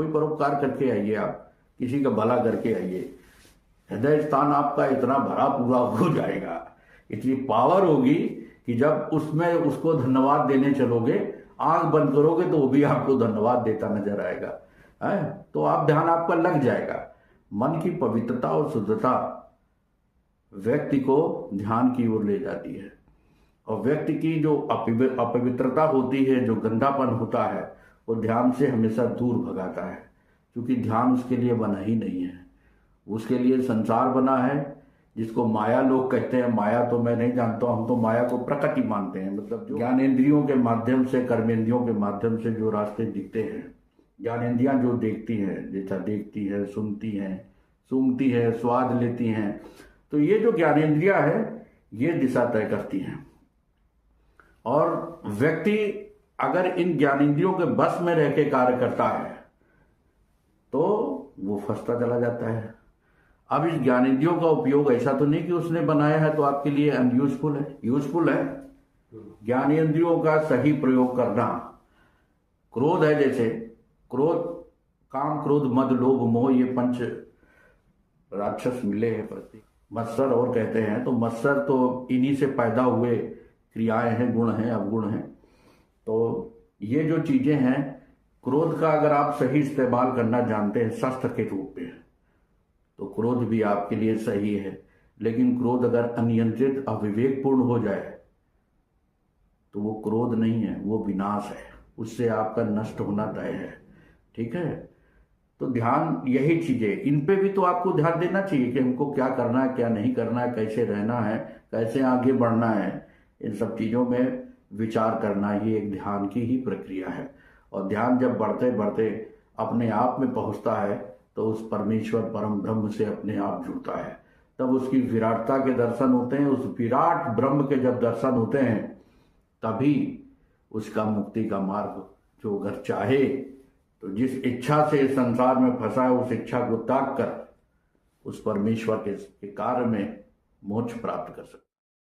कोई परोपकार करके आइए, आप किसी का भला करके आइए, हृदय स्थान आपका इतना भरा पूरा हो जाएगा, इतनी पावर होगी कि जब उसमें उसको धन्यवाद देने चलोगे, आंख बंद करोगे तो वो भी आपको धन्यवाद देता नजर आएगा है। तो आप ध्यान आपका लग जाएगा। मन की पवित्रता और शुद्धता व्यक्ति को ध्यान की ओर ले जाती है, और व्यक्ति की जो अपवित्रता होती है, जो गंदापन होता है, वो ध्यान से हमेशा दूर भगाता है, क्योंकि ध्यान उसके लिए बना ही नहीं है। उसके लिए संसार बना है, जिसको माया लोग कहते हैं। माया तो मैं नहीं जानता, हम तो माया को प्रकृति मानते हैं। मतलब जो ज्ञानेंद्रियों के माध्यम से, कर्मेंद्रियों के माध्यम से जो रास्ते दिखते हैं, ज्ञानेंद्रियां जो देखती हैं, जैसा देखती है, सुनती हैं, सूंघती है, स्वाद लेती हैं, तो ये जो ज्ञानेंद्रियां है, ये दिशा तय करती हैं। और व्यक्ति अगर इन ज्ञानेंद्रियों के बस में रह के कार्य करता है तो वो फंसता चला जाता है। अब इस ज्ञानेंद्रियों का उपयोग ऐसा तो नहीं कि उसने बनाया है तो आपके लिए अनयूजफुल है, यूजफुल है। ज्ञानेंद्रियों का सही प्रयोग करना। क्रोध है, जैसे क्रोध, काम, क्रोध, मद, लोभ, मोह, ये पंच राक्षस मिले हैं प्रति मत्सर और कहते हैं। तो मत्सर तो इन्हीं से पैदा हुए क्रियाएं हैं, गुण हैं, अवगुण हैं। तो ये जो चीजें हैं, क्रोध का अगर आप सही इस्तेमाल करना जानते हैं शस्त्र के रूप में, तो क्रोध भी आपके लिए सही है। लेकिन क्रोध अगर अनियंत्रित, अविवेकपूर्ण हो जाए तो वो क्रोध नहीं है, वो विनाश है, उससे आपका नष्ट होना तय है। ठीक है, तो ध्यान, यही चीजें, इन पे भी तो आपको ध्यान देना चाहिए कि हमको क्या करना है, क्या नहीं करना है, कैसे रहना है, कैसे आगे बढ़ना है। इन सब चीजों में विचार करना ही एक ध्यान की ही प्रक्रिया है। और ध्यान जब बढ़ते बढ़ते अपने आप में पहुंचता है तो उस परमेश्वर परम ब्रह्म से अपने आप जुड़ता है। तब उसकी विराटता के दर्शन होते हैं। उस विराट ब्रह्म के जब दर्शन होते हैं तभी उसका मुक्ति का मार्ग, जो अगर चाहे तो जिस इच्छा से संसार में फंसा है, उस इच्छा को त्याग कर उस परमेश्वर के कार्य में मोक्ष प्राप्त कर सकता है।